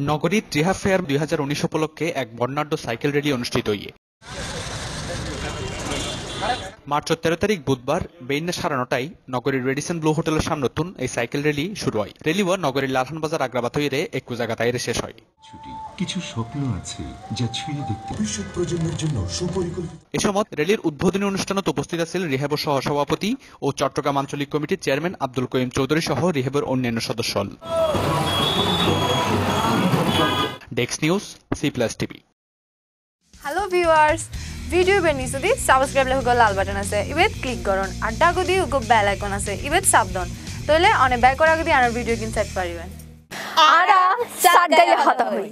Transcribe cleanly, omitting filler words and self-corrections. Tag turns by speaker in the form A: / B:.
A: নগরীর ত্রিহা ফেয়ার 2019 উপলক্ষে এক বর্ণাঢ্য সাইকেল র্যালি অনুষ্ঠিত হয়ে মার্চ 13 তারিখ বুধবার বেইন্না 9:30টায় নগরীর রেডিসন ব্লু হোটেলের সামনেতুন এই সাইকেল র্যালি শুরু হয়। র্যালিও নগরীর লালখান বাজার আগ্রাবাতইরে একু জায়গা তাইরে শেষ হয়।
B: কিছু স্বপ্ন আছে যা ছুঁয়ে দেখতে ভবিষ্যৎ প্রজন্মের জন্য সুপরিকল্পিত।
A: এ সময় র্যালির উদ্বোধনী অনুষ্ঠানত উপস্থিত ছিলেন রিহেবের সহসভাপতি ও চট্টগ্রাম আঞ্চলিক কমিটির চেয়ারম্যান আব্দুল করিম চৌধুরী সহ রিহেবের অন্যান্য সদস্য। Desk news C+TV।
C: Hello viewers, video বেনিসুদি সাবস্ক্রাইব লেখক লাল বাটন আছে ইবেত ক্লিক করুন আর ডাগদি উগো বেল আইকন আছে ইবেত সাবধান তাহলে অনেক ব্যাক করা গদি আর ভিডিও কিনতে পারিবেন।
D: আরা সাগাইয়া হতা হই।